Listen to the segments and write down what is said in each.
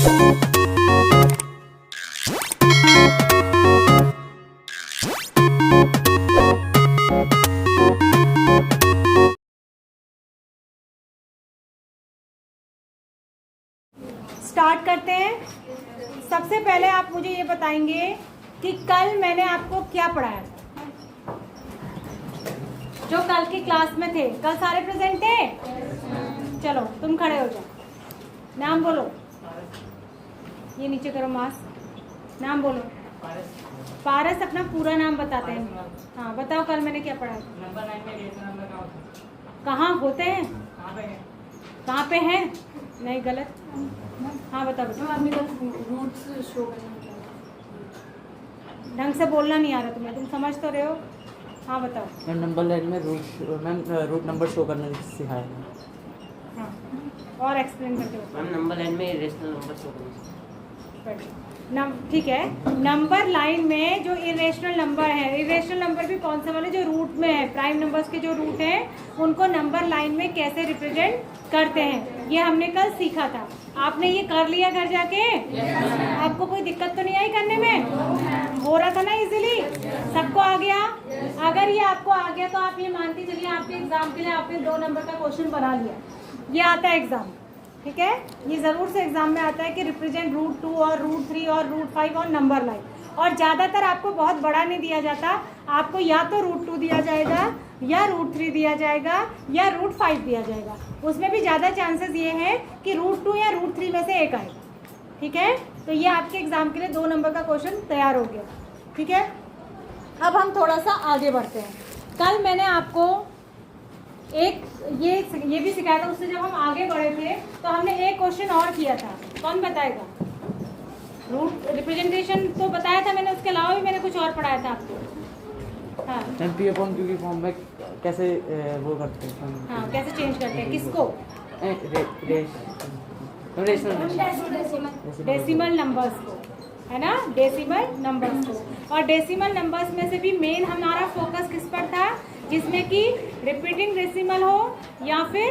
Start करते हैं। सबसे पहले आप मुझे ये बताएंगे कि कल मैंने आपको क्या पढ़ाया था, जो कल की क्लास में थे। कल सारे प्रेजेंट थे? चलो तुम खड़े हो जाओ, नाम बोलो। ये नीचे करो मास्क, नाम बोलो। पारस अपना पूरा नाम बताते हैं। हाँ बताओ कल मैंने क्या पढ़ाया था। नंबर 9 में रेशनल नंबर कहाँ होते हैं? कहाँ होते हैं? कहाँ पे हैं? नहीं गलत। हाँ बताओ बेटा। रूट्स शो करना ढंग से बोलना नहीं आ रहा तुम्हें, तुम समझ तो रहे हो। हाँ बताओ। मैम नंबर लाइन में रूट नंबर शो करना सिखाया है। हाँ और एक्सप्लेन करके बताओ। मैम नंबर लाइन में इरेशनल नंबर शो करना। ठीक है, नंबर लाइन में जो इरेशनल नंबर है, इरेशनल नंबर भी कौन से वाले जो रूट में है, प्राइम नंबर्स के जो रूट हैं उनको नंबर लाइन में कैसे रिप्रेजेंट करते हैं, ये हमने कल सीखा था। आपने ये कर लिया घर जाके? आपको कोई दिक्कत तो नहीं आई करने में? हो रहा था ना इजीली? सबको आ गया? अगर ये आपको आ गया तो आप ये मानती चलिए आपके एग्जाम के लिए आपने 2 नंबर का क्वेश्चन बना लिया। ये आता है एग्जाम, ठीक है, ये ज़रूर से एग्जाम में आता है कि रिप्रेजेंट रूट 2 और रूट 3 और रूट 5 और नंबर लाइन। और ज़्यादातर आपको बहुत बड़ा नहीं दिया जाता, आपको या तो रूट 2 दिया जाएगा या रूट 3 दिया जाएगा या रूट 5 दिया जाएगा। उसमें भी ज़्यादा चांसेस ये हैं कि रूट 2 या रूट 3 में से एक आएगा। ठीक है, तो ये आपके एग्जाम के लिए 2 नंबर का क्वेश्चन तैयार हो गया। ठीक है, अब हम थोड़ा सा आगे बढ़ते हैं। कल मैंने आपको एक ये भी सिखाया था, उससे जब हम आगे बढ़े थे तो हमने एक क्वेश्चन और किया था। कौन बताएगा? रूट रिप्रेजेंटेशन तो बताया था मैंने, उसके अलावा भी मैंने कुछ और पढ़ाया था आपको। हाँ मैम पी अपॉन क्यू की फॉर्म में कैसे वो करते हैं? हाँ कैसे चेंज करते हैं, किसको? डेसिमल नंबर्स को, है ना, डेसिमल नंबर्स को। और डेसिमल नंबर्स में से भी मेन हमारा फोकस किस पर था, जिसमें कि रिपीटिंग डेसिमल हो या फिर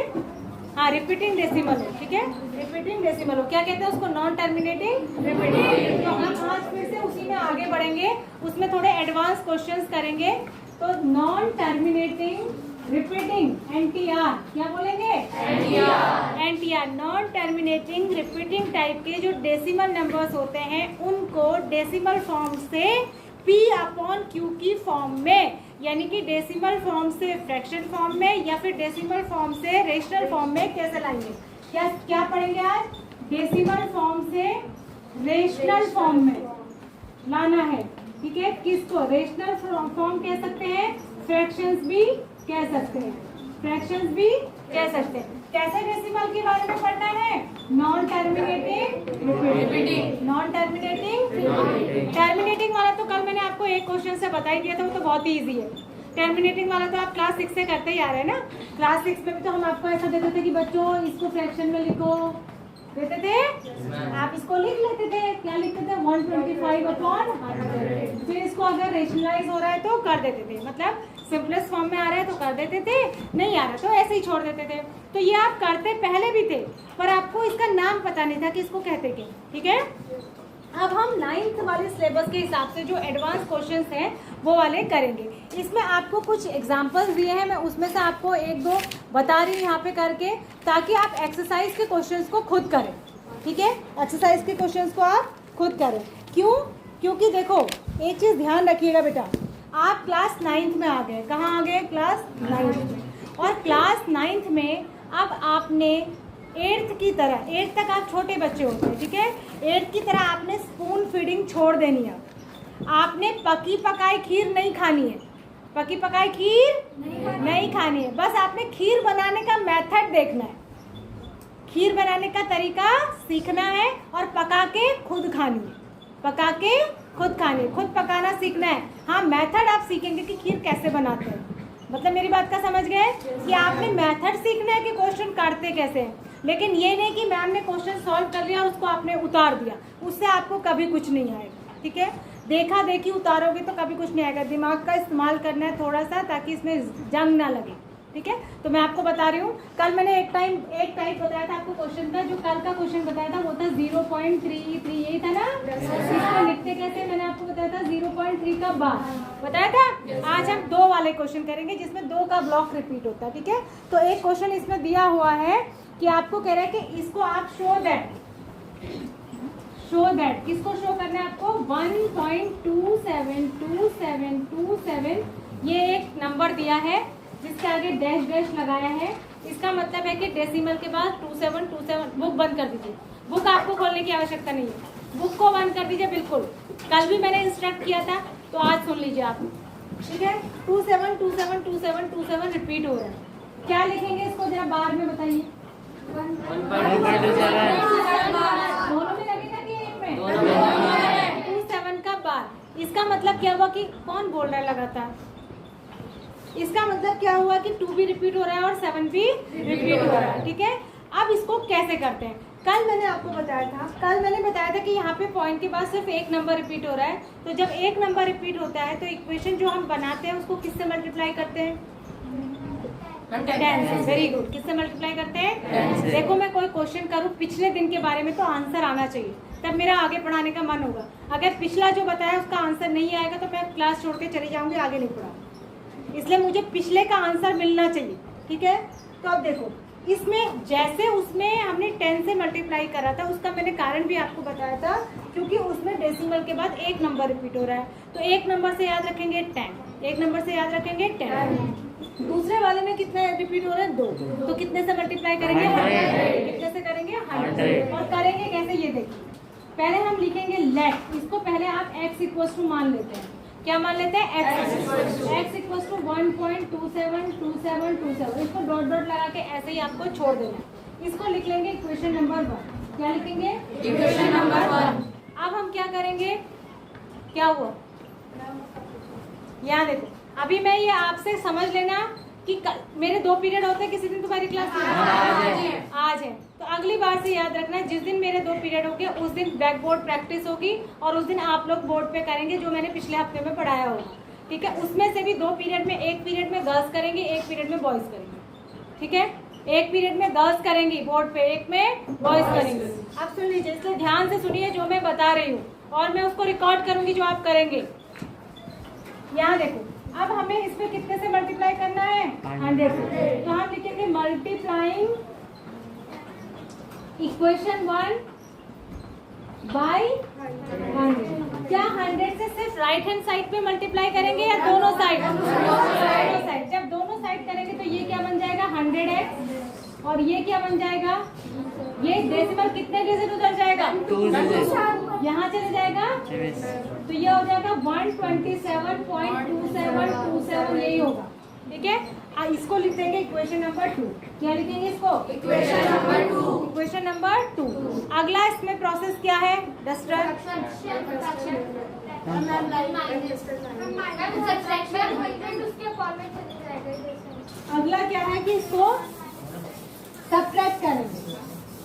हाँ रिपीटिंग डेसिमल हो। ठीक है, रिपीटिंग डेसिमल हो, क्या कहते हैं उसको? Non terminating repeating. तो हम आज फिर से उसी में आगे बढ़ेंगे, उसमें थोड़े एडवांस क्वेश्चंस करेंगे। तो नॉन टर्मिनेटिंग रिपीटिंग, NTR, क्या बोलेंगे? NTR, non terminating repeating type के जो डेसिमल नंबर्स होते हैं उनको डेसिमल फॉर्म से P अपॉन Q की फॉर्म में, यानी कि डेसिमल फॉर्म से फ्रैक्शन फॉर्म में या फिर डेसिमल फॉर्म से रेशनल फॉर्म में कैसे लाएंगे? क्या पढ़ेंगे आज? डेसिमल फॉर्म से रेशनल फॉर्म में लाना है। ठीक है, किसको रेशनल फॉर्म कह सकते हैं, फ्रैक्शंस भी कह सकते हैं, फ्रैक्शंस भी कह सकते हैं। कैसे डेसिमल के बारे में पढ़ना है? Non terminating repeating, non terminating terminating वाला तो कल मैंने आपको एक क्वेश्चन से बता ही दिया था, वो तो बहुत ही इजी है। टर्मिनेटिंग वाला तो आप क्लास 6 से करते ही आ रहे हैं ना। क्लास 6 में भी तो हम आपको ऐसा देते थे कि बच्चों इसको फ्रैक्शन में लिखो, देते थे? आप इसको लिख लेते थे, क्या लिखते थे? 125 अपॉन 100। फिर इसको अगर रेशनलाइज हो रहा है तो कर देते थे, मतलब सिंपलेस्ट फॉर्म में आ रहा है तो कर देते थे, नहीं आ रहा तो ऐसे ही छोड़ देते थे। तो ये आप करते पहले भी थे, पर आपको इसका नाम पता नहीं था कि इसको कहते क्या। ठीक है, अब हम 9th वाले सिलेबस के हिसाब से जो एडवांस क्वेश्चंस हैं वो वाले करेंगे। इसमें आपको कुछ एग्जांपल्स दिए हैं, मैं उसमें से आपको 1-2 बता रही हूँ यहाँ पे करके, ताकि आप एक्सरसाइज के क्वेश्चंस को खुद करें। ठीक है, एक्सरसाइज के क्वेश्चंस को आप खुद करें। क्यों? क्योंकि देखो एक चीज़ ध्यान रखिएगा बेटा, आप क्लास 9th में आ गए। कहाँ आ गए? क्लास 9th में। और क्लास 9th में अब आपने 8th की तरह, 8th तक आप छोटे बच्चे होते हैं, ठीक है, 8th की तरह आपने स्पून फीडिंग छोड़ देनी है। आपने पकी पकाई खीर नहीं खानी है, पकी पकाई खीर नहीं खानी है, बस आपने खीर बनाने का मेथड देखना है, खीर बनाने का तरीका सीखना है और पका के खुद खानी है, पका के खुद खानी है, खुद पकाना सीखना है। हाँ मेथड आप सीखेंगे कि खीर कैसे बनाते हैं, मतलब मेरी बात का समझ गए कि आपने मेथड सीखना है कि क्वेश्चन काटते कैसे हैं, लेकिन ये नहीं कि मैम ने क्वेश्चन सॉल्व कर लिया और उसको आपने उतार दिया, उससे आपको कभी कुछ नहीं आएगा। ठीक है, देखा देखी उतारोगे तो कभी कुछ नहीं आएगा। दिमाग का इस्तेमाल करना है थोड़ा सा, ताकि इसमें जंग ना लगे। ठीक है। तो मैं आपको बता रही हूँ, कल मैंने एक टाइप बताया था आपको क्वेश्चन का, जो कल का क्वेश्चन बताया था वो था 0.33, यही था ना। इसको लिखते कैसे मैंने आपको बताया था, 0.3 का बार बताया था। आज हम 2 वाले क्वेश्चन करेंगे जिसमें 2 का ब्लॉक रिपीट होता है, ठीक है। तो एक क्वेश्चन इसमें दिया हुआ है कि आपको कह रहा है कि इसको आप शो दैट किसको शो करना है आपको, 1.272727, ये एक नंबर दिया है जिसके आगे डैश डैश लगाया है। इसका मतलब है कि डेसिमल के बाद 2727। बुक बंद कर दीजिए, बुक आपको खोलने की आवश्यकता नहीं है, बुक को बंद कर दीजिए बिल्कुल। कल भी मैंने इंस्ट्रक्ट किया था, तो आज सुन लीजिए आप, ठीक है। 27272727 रिपीट हो रहा है। क्या लिखेंगे इसको जरा बार में बताइए। दोनों में लगेगा कि एक में? 27 का बार। इसका मतलब क्या हुआ कि कौन बोल रहा है लगातार, इसका मतलब क्या हुआ कि 2 भी रिपीट हो रहा है और 7 भी रिपीट हो रहा है, ठीक है। अब इसको कैसे करते हैं, कल मैंने आपको बताया था कि यहाँ पे पॉइंट के बाद सिर्फ एक नंबर रिपीट हो रहा है। तो जब एक नंबर रिपीट होता है तो इक्वेशन जो हम बनाते हैं उसको किससे मल्टीप्लाई करते हैं, 10 से। वेरी गुड, किससे मल्टीप्लाई करते हैं? देखो मैं कोई क्वेश्चन करूँ पिछले दिन के बारे में तो आंसर आना चाहिए, तब मेरा आगे पढ़ाने का मन होगा। अगर पिछला जो बताया उसका आंसर नहीं आएगा तो मैं क्लास छोड़ के चली जाऊंगी, आगे नहीं पढ़ा। इसलिए मुझे पिछले का आंसर मिलना चाहिए, ठीक है। तो अब देखो इसमें जैसे उसमें हमने 10 से मल्टीप्लाई करा था, उसका मैंने कारण भी आपको बताया था, क्योंकि उसमें डेसिमल के बाद एक नंबर रिपीट हो रहा है। तो एक नंबर से याद रखेंगे 10, एक नंबर से याद रखेंगे 10। दूसरे वाले में कितना रिपीट हो रहा है, 2। तो कितने से मल्टीप्लाई करेंगे, 100। कितने से करेंगे, 100। और करेंगे कैसे, ये देखिए। पहले हम लिखेंगे लेट, इसको पहले आप x इक्वल्स टू मान लेते हैं। क्या मान लेते हैं, x इक्वल्स टू 1.272727। इसको डॉट डॉट लगा के ऐसे ही आपको छोड़ देना है। इसको लिख लेंगे इक्वेशन नंबर 1। क्या लिखेंगे, इक्वेशन नंबर 1। अब हम क्या करेंगे, क्या हुआ, यहाँ देखो। अभी मैं ये आपसे समझ लेना कि मेरे 2 पीरियड होते हैं किसी दिन तुम्हारी क्लास में, आज है। तो अगली बार से याद रखना, जिस दिन मेरे 2 पीरियड होंगे उस दिन बैक बोर्ड प्रैक्टिस होगी और उस दिन आप लोग बोर्ड पे करेंगे जो मैंने पिछले हफ्ते में पढ़ाया होगा, ठीक है। उसमें से भी 2 पीरियड में, एक पीरियड में गर्ल्स करेंगे, एक पीरियड में बॉयज करेंगे, ठीक है। एक पीरियड में गर्ल्स करेंगी बोर्ड पे, एक में बॉयज करेंगे। अब सुन लीजिए, इसलिए ध्यान से सुनिए जो मैं बता रही हूँ, और मैं उसको रिकॉर्ड करूंगी जो आप करेंगे। यहाँ देखो, अब हमें इसमें कितने से मल्टीप्लाई करना है, 100 से। तो हम लिखेंगे मल्टीप्लाइंग इक्वेशन 1 बाई 100। क्या 100 से सिर्फ राइट हैंड साइड पे मल्टीप्लाई करेंगे या दोनों साइड? दोनों साइड। जब दोनों साइड करेंगे तो ये क्या बन जाएगा, 100x, और ये क्या बन जाएगा, ये डेसिमल कितने डिजिट उधर जाएगा, 2 यहाँ चले जाएगा, तो ये हो जाएगा 127.2727, यही होगा, ठीक है। इसको लिख देंगे इक्वेशन नंबर 2। क्या लिखेंगे इसको, इक्वेशन नंबर 2। Equation number 2। अगला इसमें प्रोसेस क्या है, डस्टर, अगला क्या है कि इसको सब्ट्रैक्ट करेंगे।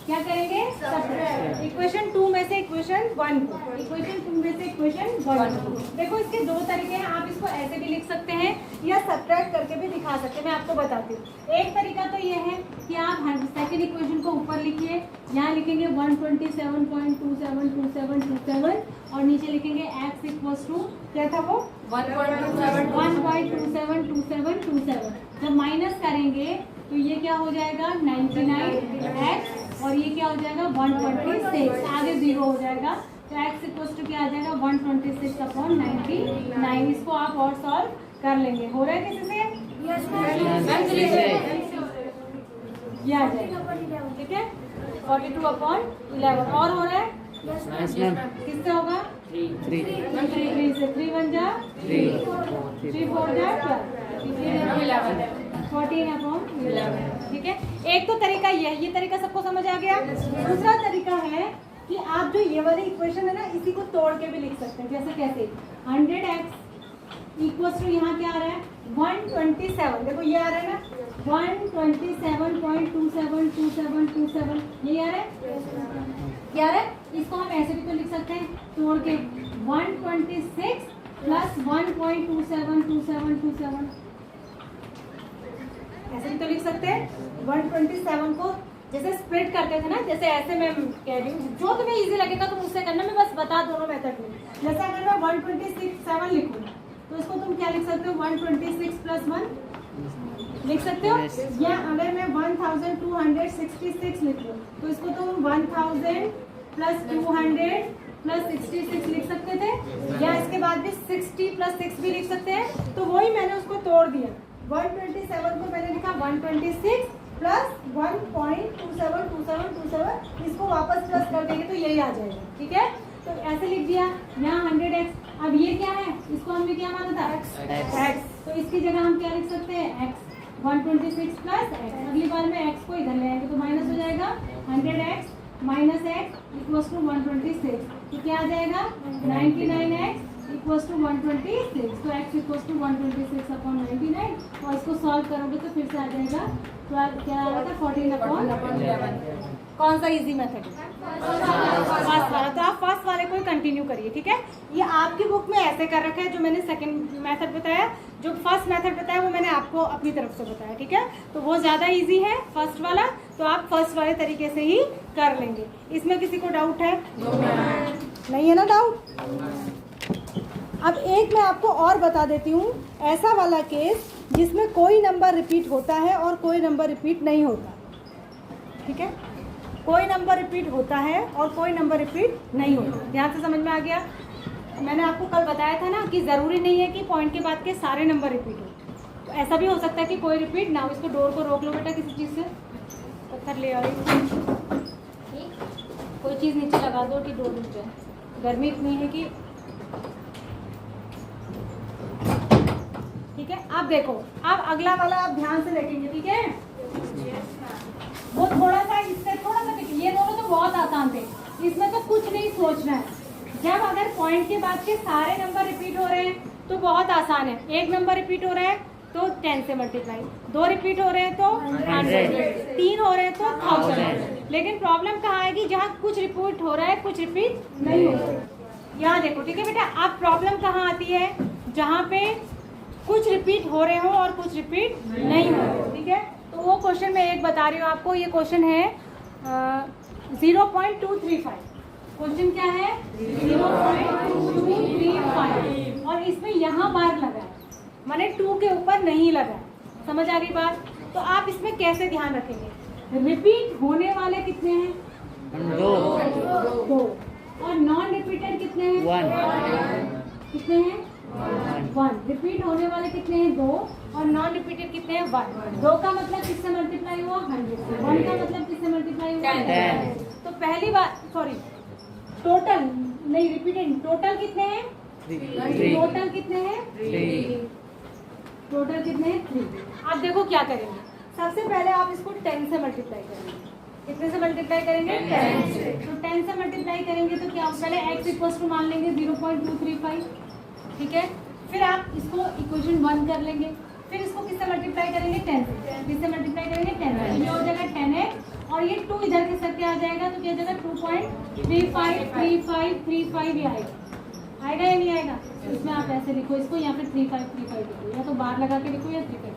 क्या करेंगे, सब्ट्रैक्ट। इक्वेशन 2 में से इक्वेशन 1 को, इक्वेशन 2 में से इक्वेशन 1 को। देखो इसके 2 तरीके हैं, आप इसको ऐसे भी लिख सकते हैं या सब्ट्रैक्ट करके भी दिखा सकते हैं। मैं आपको बताती हूँ। एक तरीका तो ये है कि आप सेकंड इक्वेशन को ऊपर लिखिए, यहाँ लिखेंगे 127.272727 और नीचे लिखेंगे x इक्वल्स टू, क्या था वो, 1.272727। जब माइनस करेंगे तो ये क्या हो जाएगा, 99x, और ये क्या हो जाएगा, 126, आगे 0 हो जाएगा। तो x इक्वल्स टू क्या आ जाएगा, 126/99। इसको आप और सॉल्व कर लेंगे। हो रहा है किसी से, ये आ जाएगा, ठीक है। 42/11 और हो रहा है, किससे होगा, 3 से। 3 1 जा 3, 3 4 जा 12, 14/11, ठीक है। एक तो तरीका ये तरीका सबको समझ आ गया। दूसरा तरीका है कि आप जो ये वाली इक्वेशन है ना, इसी को तोड़ के भी लिख सकते हैं। जैसे कैसे, 100x इक्वल्स टू, यहाँ क्या आ रहा है, 127। देखो ये आ रहा है ना, 127.272727, ये आ रहा है, क्या आ रहा है। इसको हम ऐसे भी तो लिख सकते हैं तोड़ के, 126 + 1.272727, ऐसे भी तो लिख सकते हैं। 127 को जैसे स्प्लिट करते थे ना, जैसे ऐसे मैं कह रही हूँ, जो तुम्हें इजी लगेगा तुम उससे करना, मैं बस बता दोनों मेथड में। जैसे अगर मैं 127 लिखूँ तो इसको तुम क्या लिख सकते हो, 126 + 1 लिख सकते हो, या अगर मैं 1266 लिखूँ तो इसको तुम 1000 + 200 + 66 लिख सकते थे, या इसके बाद भी 60 + 6 भी लिख सकते हैं। तो वही मैंने उसको तोड़ दिया, 127 को मैंने लिखा 126 + 1.272727, इसको वापस प्लस कर देंगे तो यही आ जाएगा, ठीक है। तो ऐसे लिख दिया, यहाँ 100x। अब ये क्या है, इसको हमने क्या माना था, x, तो इसकी जगह हम क्या लिख सकते हैं, x, 126 + x। अगली बार में x को इधर ले आएंगे तो माइनस हो जाएगा, 100x - x = 126, तो क्या आ जाएगा, 99x = 126, तो x = 126/99, और इसको सॉल्व करोगे तो फिर से आ जाएगा 12, क्या आ रहा था, 14/11। कौन सा इजी मेथड है, फर्स्ट वाला। तो आप फर्स्ट वाले को ही कंटिन्यू करिए, ठीक है। ये आपकी बुक में ऐसे कर रखा है, जो मैंने सेकंड मेथड बताया, जो फर्स्ट मेथड बताया वो मैंने आपको अपनी तरफ से बताया, ठीक है। तो वो ज़्यादा इजी है फर्स्ट वाला, तो आप फर्स्ट वाले तरीके से ही कर लेंगे। इसमें किसी को डाउट है, नहीं है ना डाउट। अब एक मैं आपको और बता देती हूँ, ऐसा वाला केस जिसमें कोई नंबर रिपीट होता है और कोई नंबर रिपीट नहीं होता, ठीक है। कोई नंबर रिपीट होता है और कोई नंबर रिपीट नहीं होता, ध्यान से समझ में आ गया। मैंने आपको कल बताया था ना कि ज़रूरी नहीं है कि पॉइंट के बाद के सारे नंबर रिपीट हो, तो ऐसा भी हो सकता है कि कोई रिपीट ना हो। इसको डोर को रोक लो बेटा, किसी चीज़ से पत्थर ले आओ, कोई चीज़ नीचे लगा दो कि डोर रुक जाए, गर्मी इतनी है कि, ठीक है। आप देखो, अब अगला वाला आप ध्यान से देखेंगे, ठीक है। वो थोड़ा सा इससे थोड़ा सा, ये दोनों तो बहुत आसान थे, इसमें तो कुछ नहीं सोचना है। जब अगर पॉइंट के बाद के सारे नंबर रिपीट हो रहे हैं तो बहुत आसान है। एक नंबर रिपीट हो रहा है तो 10 से मल्टीप्लाई, 2 रिपीट हो रहे हैं तो 100, 3 हो रहे हैं तो 1000। लेकिन प्रॉब्लम कहाँ आएगी, जहाँ कुछ रिपीट हो रहा है कुछ रिपीट नहीं हो रहा है। यहाँ देखो, ठीक है बेटा। अब प्रॉब्लम कहाँ आती है, जहाँ पे कुछ रिपीट हो रहे हो और कुछ रिपीट नहीं हो रहे, ठीक है। तो वो क्वेश्चन मैं एक बता रही हूँ आपको, ये क्वेश्चन है 0.235। क्वेश्चन क्या है, 0.235, और इसमें यहाँ बार लगा है, माने 2 के ऊपर नहीं लगा है। समझ आ गई बात। तो आप इसमें कैसे ध्यान रखेंगे, रिपीट होने वाले कितने हैं, 2, और नॉन रिपीटेड कितने हैं, 1। कितने हैं, 1। रिपीट होने वाले कितने हैं, 2, और नॉन रिपीटेड कितने हैं, 1। 2 का मतलब किससे मल्टीप्लाई हुआ, 100 से। 1 का मतलब किससे मल्टीप्लाई हुआ, 10। तो पहली बार, सॉरी, टोटल नहीं रिपीटेड, टोटल कितने हैं, 3। टोटल कितने हैं, 3। टोटल कितने हैं, 3। आप देखो क्या करेंगे, सबसे पहले आप इसको 10 से मल्टीप्लाई करेंगे। कितने से मल्टीप्लाई करेंगे, 10 से। तो 10 से मल्टीप्लाई करेंगे तो क्या, पहले x = मान लेंगे 0.235, ठीक है। फिर आप इसको इक्वेशन 1 कर लेंगे, फिर इसको किससे मल्टीप्लाई करेंगे, 10 से। किससे मल्टीप्लाई करेंगे, 10 से। ये हो जाएगा 10x, और ये 2 इधर के साथ क्या आ जाएगा, तो क्या आ जाएगा 2.353535 ये आएगा या नहीं आएगा। इसमें आप ऐसे लिखो इसको, यहाँ पे 3535 लिखो, या तो बार लगा के लिखो या 35,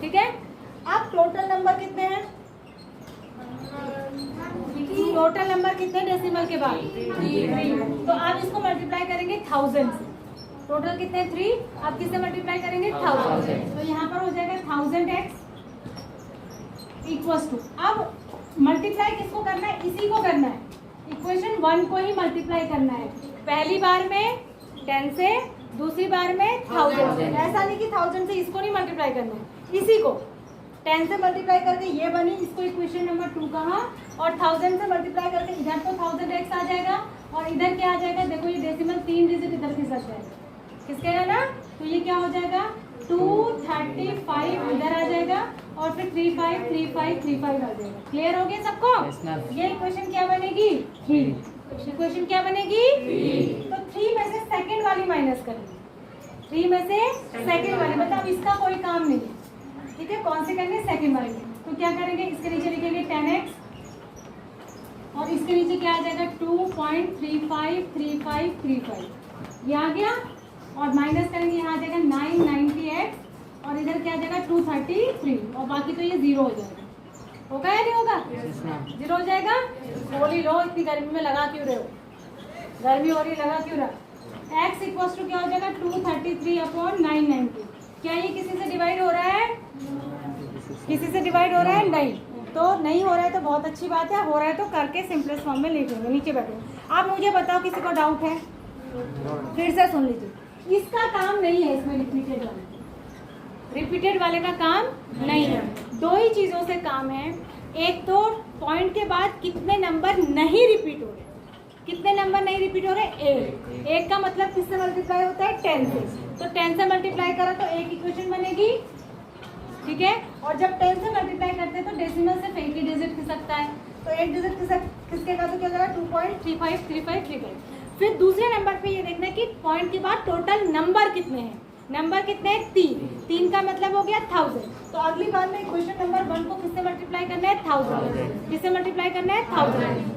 ठीक है। अब टोटल नंबर कितने हैं, टोटल नंबर कितने डेसिमल के बाद, 3। तो आप इसको मल्टीप्लाई करेंगे 1000 से। टोटल कितने, 3। आप किससे मल्टीप्लाई करेंगे, 1000। तो यहाँ पर हो जाएगा 1000x = अब मल्टीप्लाई किसको करना है, इसी को करना है, इक्वेशन 1 को ही मल्टीप्लाई करना है। पहली बार में 10 से, दूसरी बार में 1000 से। ऐसा नहीं कि 1000 से इसको नहीं मल्टीप्लाई करना है, इसी को 10 से मल्टीप्लाई करके ये बनी, इसको इक्वेशन नंबर 2 कहा, और 1000 से मल्टीप्लाई करके इधर तो 1000x आ जाएगा, और इधर क्या आ जाएगा, देखो ये डेसिमल 3 डिजिट इधर खिसक जाएगा, किसके ना। तो ये क्या हो जाएगा, 235 इधर आ जाएगा, और फिर 353535 आ जाएगा। क्लियर हो गया सबको। ये इक्वेशन क्या बनेगी, 3। इक्वेशन क्या बनेगी, 3। तो 3 में से सेकंड वाली माइनस करेंगे, 3 में से सेकंड वाली, मतलब इसका कोई काम नहीं है, ठीक है। कौन से करेंगे, सेकंड वाली। तो क्या करेंगे, इसके नीचे लिखेंगे 10x, और इसके नीचे क्या आ जाएगा, 2.353535 ये आ गया, और माइनस करेंगे, यहाँ आ जाएगा 990x, और इधर क्या आ जाएगा 233 और बाकी तो ये 0 हो जाएगा। होगा या नहीं होगा? 0 हो जाएगा। गोली लो, इतनी गर्मी में लगा क्यों रहे हो? गर्मी हो रही लगा क्यों रहा? x इक्वल्स टू क्या हो जाएगा 233/990। क्या ये किसी से डिवाइड हो रहा है? किसी से डिवाइड हो रहा है? नहीं। तो नहीं हो रहा है तो बहुत अच्छी बात है, हो रहा है तो करके सिंपलेस्ट फॉर्म में लिख लेंगे। नीचे बैठो। आप मुझे बताओ, किसी को डाउट है? फिर से सुन लीजिए, इसका काम नहीं है इसमें रिपीटेड वाले, रिपीटेड वाले का काम नहीं है। दो ही चीजों से काम है। एक तो पॉइंट के बाद कितने नंबर नहीं रिपीट हो रहे। कितने नंबर नहीं रिपीट हो रहे? एक का मतलब किससे मल्टीप्लाई होता है? 10 से। तो 10 से मल्टीप्लाई करा तो एक इक्वेशन बनेगी, ठीक है। और जब 10 से मल्टीप्लाई करते हैं तो डेसिमल से एक ही डिजिट खिसकता है, तो एक डिजिट खिसकेगा तो क्या होगा 2.353535। फिर दूसरे नंबर पे ये देखना है कि पॉइंट के बाद टोटल नंबर कितने हैं। नंबर कितने हैं? 3 का मतलब हो गया 1000। तो अगली बार में इक्वेशन नंबर 1 को किससे मल्टीप्लाई करना है? 1000। किससे मल्टीप्लाई करना है?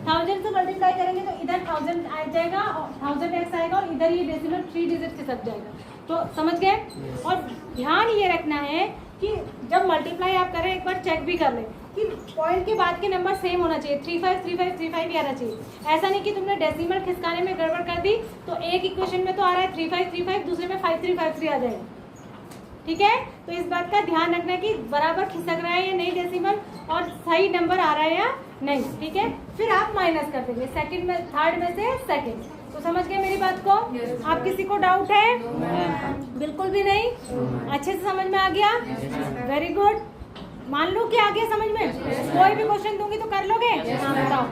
1000 से मल्टीप्लाई करेंगे तो इधर 1000 आ जाएगा और 1000x आएगा और इधर ये डेसिमल 3 डिजिट खिसक जाएगा। तो समझ गए? और ध्यान ये रखना है कि जब मल्टीप्लाई आप करें एक बार चेक भी कर लें कि पॉइंट के बाद के नंबर सेम होना चाहिए, 353535 ही आना चाहिए। ऐसा नहीं कि तुमने डेसिमल खिसकाने में गड़बड़ कर दी तो एक इक्वेशन में तो आ रहा है 3535, दूसरे में 5353 आ जाएगा, ठीक है। तो इस बात का ध्यान रखना है कि बराबर खिसक रहा है या नहीं डेसिमल और सही नंबर आ रहा है या नहीं, ठीक है। फिर आप माइनस कर देंगे सेकंड में, थर्ड में से सेकंड। तो समझ गए मेरी बात को? आप किसी को डाउट है? बिल्कुल भी नहीं? अच्छे से समझ में आ गया? Very good. मान लो कि आ गया समझ में। कोई भी क्वेश्चन दूंगी तो कर लोगे? हाँ बताओ।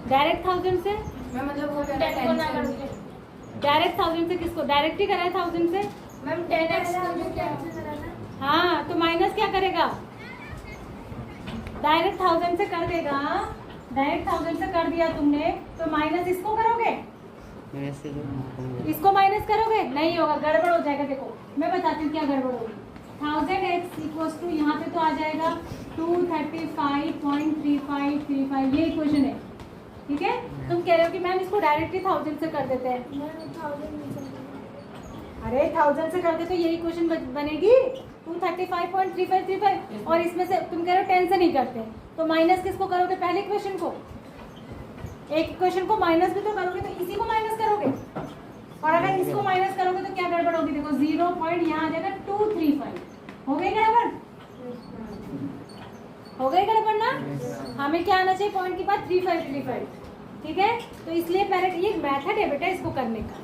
डायरेक्ट 1000 से? मैं मतलब वो डायरेक्ट 1000 से किसको? डायरेक्ट ही करा है 1000 से। मैम 10x हाँ तो माइनस क्या करेगा? डायरेक्ट 1000 से कर देगा। डायरेक्ट 1000 से कर दिया तुमने तो माइनस इसको करोगे? इसको माइनस करोगे? नहीं होगा, गड़बड़ हो जाएगा। देखो मैं बताती हूँ क्या गड़बड़ होगी। 1000x इक्वल्स टू यहाँ पे तो आ जाएगा 235.3535। ये इक्वेशन है, ठीक है। तुम कह रहे हो कि मैम इसको डायरेक्टली 1000 से कर देते हैं। अरे 1000 से करते तो ये इक्वेशन बनेगी 235.3535 और इसमें से तुम कह रहे हो 10 से नहीं करते तो माइनस किसको करोगे? पहले इक्वेशन को। एक इक्वेशन को माइनस भी तो करोगे तो इसी को माइनस करोगे और अगर इसको माइनस करोगे तो क्या गड़बड़ होगी? देखो 0 पॉइंट यहाँ आ जाएगा 235। हो गई गड़बड़? हो गई गड़बड़ ना? हमें क्या आना चाहिए पॉइंट के बाद? 3535, ठीक है। तो इसलिए पहले ये मेथड है बेटा इसको करने का।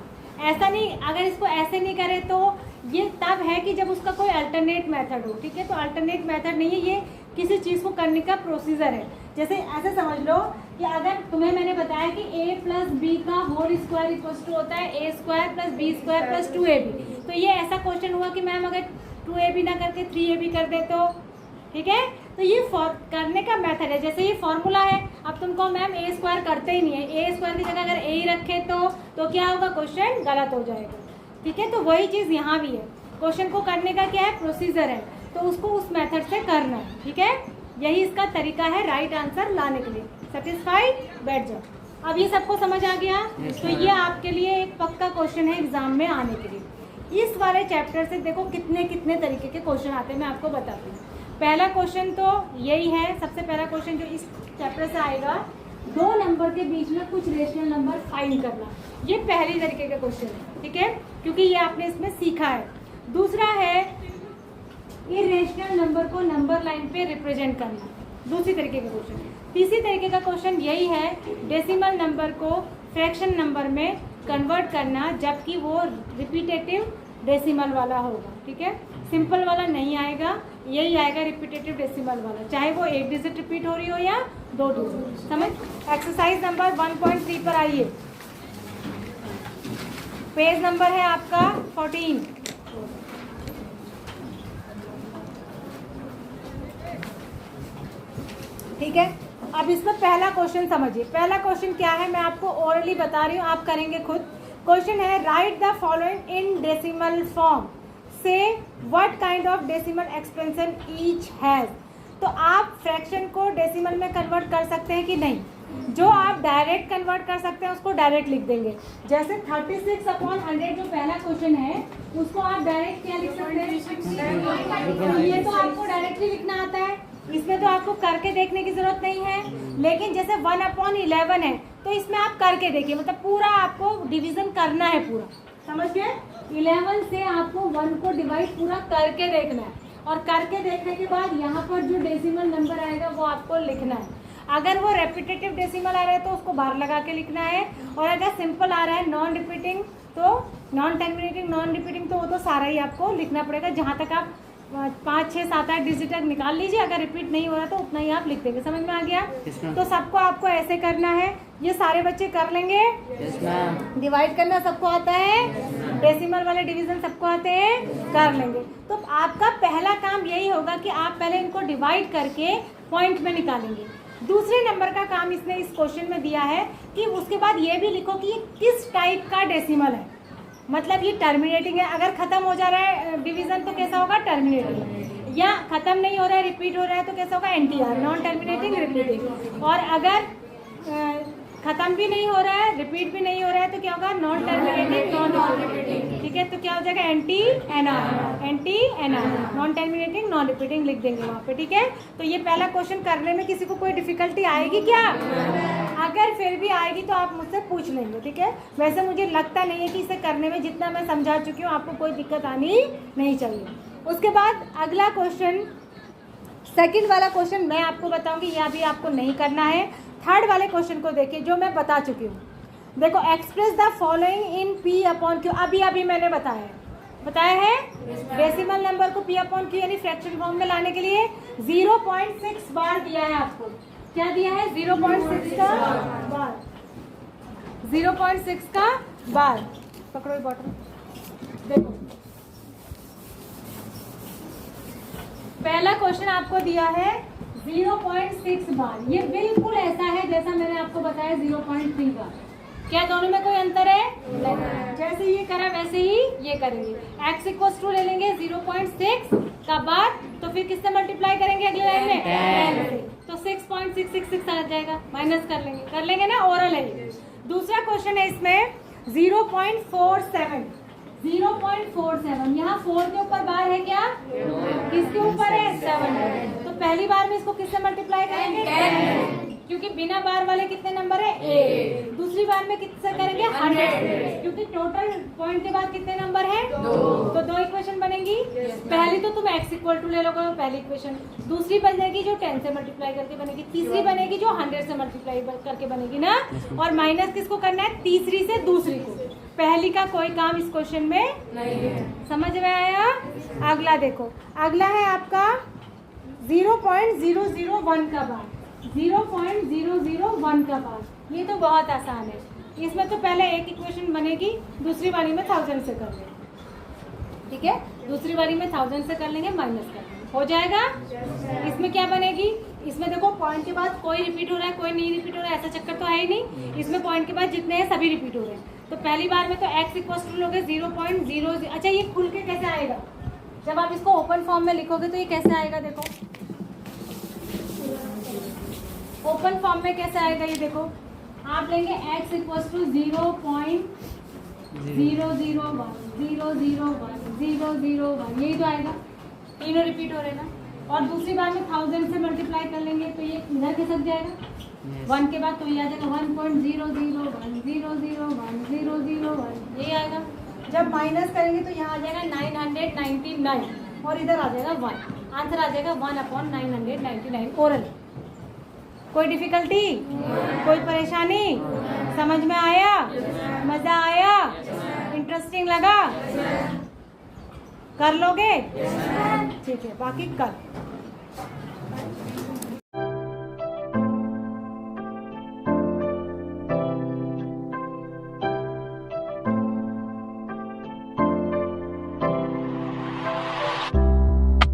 ऐसा नहीं, अगर इसको ऐसे नहीं करे तो ये तब है कि जब उसका कोई अल्टरनेट मेथड हो, ठीक है। तो अल्टरनेट मेथड नहीं है, ये किसी चीज़ को करने का प्रोसीजर है। जैसे ऐसे समझ लो कि अगर तुम्हें मैंने बताया कि a प्लस बी का होल स्क्वायर इक्वल्स टू होता है a square plus B square plus 2ab। तो ये ऐसा क्वेश्चन हुआ कि मैम अगर 2ab ना करके 3ab कर दे तो, ठीक है। तो ये करने का मेथड है। जैसे ये फॉर्मूला है, अब तुमको मैम a स्क्वायर करते ही नहीं है, a स्क्वायर की जगह अगर a ही रखे तो क्या होगा? क्वेश्चन गलत हो जाएगा, ठीक है। तो वही चीज़ यहाँ भी है। क्वेश्चन को करने का क्या है? प्रोसीजर है, तो उसको उस मेथड से करना है, ठीक है। यही इसका तरीका है राइट आंसर लाने के लिए। सेटिस्फाइड? बैठ जाओ। अब ये सबको समझ आ गया? तो ये आपके लिए एक पक्का क्वेश्चन है एग्जाम में आने के लिए। इस वाले चैप्टर से देखो कितने कितने तरीके के क्वेश्चन आते हैं, मैं आपको बताती हूँ। पहला क्वेश्चन तो यही है, सबसे पहला क्वेश्चन जो इस चैप्टर से आएगा, 2 नंबर के बीच में कुछ रेशनल नंबर फाइंड करना। ये पहली तरीके का क्वेश्चन है, ठीक है, क्योंकि ये आपने इसमें सीखा है। दूसरा है इरेशनल नंबर को नंबर लाइन पे रिप्रेजेंट करना, दूसरी तरीके का क्वेश्चन। तीसरी तरीके का क्वेश्चन यही है, डेसिमल नंबर को फ्रैक्शन नंबर में कन्वर्ट करना, जबकि वो रिपीटेटिव डेसिमल वाला होगा, ठीक है। सिंपल वाला नहीं आएगा, यही आएगा रिपीटेटिव डेसिमल वाला, चाहे वो 1 डिजिट रिपीट हो रही हो या 2 डिजिट। समझ? एक्सरसाइज नंबर 1.3 पर आइए। पेज नंबर है आपका 14। ठीक है। अब इसमें पहला क्वेश्चन समझिए। पहला क्वेश्चन क्या है, मैं आपको ओरली बता रही हूँ, आप करेंगे खुद। क्वेश्चन है, write the following in decimal form, say what kind of decimal expansion each has. तो आप फ्रैक्शन को डेसिमल में कन्वर्ट कर सकते हैं कि नहीं? जो आप डायरेक्ट कन्वर्ट कर सकते हैं उसको डायरेक्ट लिख देंगे। जैसे 36/100 जो पहला क्वेश्चन है उसको आप डायरेक्ट क्या लिख सकते हैं, तो ये तो आपको डायरेक्टली लिखना आता है, इसमें तो आपको करके देखने की जरूरत नहीं है। लेकिन जैसे 1/11 है तो इसमें आप करके देखिए, मतलब पूरा आपको डिवीजन करना है पूरा, समझ गए। 11 से आपको 1 को डिवाइड पूरा करके देखना है, और करके देखने के बाद यहाँ पर जो डेसिमल नंबर आएगा वो आपको लिखना है। अगर वो रेपिटेटिव डेसिमल आ रहा है तो उसको बाहर लगा के लिखना है, और अगर सिंपल आ रहा है नॉन रिपीटिंग तो नॉन टर्मिनेटिंग नॉन रिपीटिंग तो वो तो सारा ही आपको लिखना पड़ेगा। जहाँ तक आप 5, 6, 7, 8 डिजिट तक निकाल लीजिए, अगर रिपीट नहीं हो रहा तो उतना ही आप लिख देंगे। समझ में आ गया? तो सबको आपको ऐसे करना है, ये सारे बच्चे कर लेंगे। डिवाइड करना सबको आता है, डेसिमल वाले डिवीजन सबको आते हैं, कर लेंगे। तो आपका पहला काम यही होगा कि आप पहले इनको डिवाइड करके पॉइंट में निकालेंगे। दूसरे नंबर का काम इसने इस क्वेश्चन में दिया है कि उसके बाद ये भी लिखो कि ये किस टाइप का डेसिमल है, मतलब ये टर्मिनेटिंग है। अगर खत्म हो जा रहा है डिवीजन तो कैसा होगा, टर्मिनेटिंग, या खत्म नहीं हो रहा है रिपीट हो रहा है तो कैसा होगा, NTR, नॉन टर्मिनेटिंग रिपीटिंग। और अगर खत्म भी नहीं हो रहा है रिपीट भी नहीं हो रहा है तो क्या होगा, नॉन टर्मिनेटिंग नॉन रिपीटिंग। ठीक है, तो क्या हो जाएगा, NT-NR, non terminating non repeating लिख देंगे वहाँ पे। ठीक है, तो ये पहला क्वेश्चन करने में किसी को कोई डिफिकल्टी आएगी क्या? अगर फिर भी आएगी तो आप मुझसे पूछ लेंगे। ठीक है, वैसे मुझे लगता नहीं है कि इसे करने में जितना मैं समझा चुकी हूँ आपको कोई दिक्कत आनी नहीं चाहिए। उसके बाद अगला क्वेश्चन, सेकंड वाला क्वेश्चन मैं आपको बताऊंगी, यह अभी आपको नहीं करना है। थर्ड वाले क्वेश्चन को देखिए जो मैं बता चुकी हूँ। देखो, express the following in P/Q, अभी मैंने बताया है डेसिमल नंबर को P/Q यानी फ्रैक्शन फॉर्म में लाने के लिए 0.6 बार दिया है आपको। क्या दिया है, 0.6 का बार, 0.6 का बार। पकड़ो ये बॉटल, देखो पहला क्वेश्चन आपको दिया है 0.6 बार। ये बिल्कुल ऐसा है जैसा मैंने आपको बताया 0.3 बार। क्या दोनों में कोई अंतर है? जैसे ये करा वैसे ही ये करेंगे। x ले लेंगे 0.6 का बार, तो फिर किससे मल्टीप्लाई करेंगे अगले लाइन में, 10 से, तो 6.666 आ जाएगा, माइनस कर लेंगे ना, ओरल है। दूसरा क्वेश्चन है इसमें 0.47, 0.47, यहाँ 4 के ऊपर बार है क्या, किसके ऊपर है, 7। तो पहली बार में इसको किससे मल्टीप्लाई करेंगे, 10, क्योंकि बिना बार वाले कितने नंबर है, 8। दूसरी बार में किससे करेंगे, 100, क्योंकि टोटल पॉइंट के बाद कितने नंबर है, 2। तो 2 इक्वेशन बनेगी। पहली तो तुम x = ले लोगे, पहली इक्वेशन। दूसरी बनेगी जो 10 से मल्टीप्लाई करके बनेगी। तीसरी बनेगी जो 100 से मल्टीप्लाई करके बनेगी ना। और माइनस किसको करना है, तीसरी से दूसरी को। पहली का कोई काम इस क्वेश्चन में नहीं है। समझ में आया? अगला देखो, अगला है आपका 0.001 का बार, 0.001 का बार। ये तो बहुत आसान है, इसमें तो पहले एक इक्वेशन बनेगी, दूसरी बारी में 1000 से कर लेंगे। ठीक है, दूसरी बारी में 1000 से कर लेंगे, माइनस कर लेंगे, हो जाएगा। इसमें क्या बनेगी, इसमें देखो पॉइंट के बाद कोई रिपीट हो रहा है कोई नहीं रिपीट हो रहा है, ऐसा चक्कर तो है ही नहीं। इसमें पॉइंट के बाद जितने हैं सभी रिपीट हो रहे हैं। तो पहली बार में तो x लोगे 0.00। अच्छा, ये खुल के कैसे आएगा, जब आप इसको ओपन फॉर्म में लिखोगे तो ये कैसे आएगा, देखो ओपन फॉर्म में कैसे आएगा, ये देखो आप लेंगे x = 0.001, 001, यही तो आएगा, तीनों रिपीट हो रहे ना। और दूसरी बार में 1000 से मल्टीप्लाई कर लेंगे तो ये इधर खिसक जाएगा, 1 के बाद तो ये आ जाएगा 1.001, 001, ये आएगा। जब माइनस करेंगे तो यहाँ आ जाएगा 999 और इधर आ जाएगा 1, आंसर आ जाएगा 1/999 ओरल। कोई डिफिकल्टी, कोई परेशानी, समझ में आया, मजा आया, इंटरेस्टिंग लगा, कर लोगे? ठीक है, बाकी कल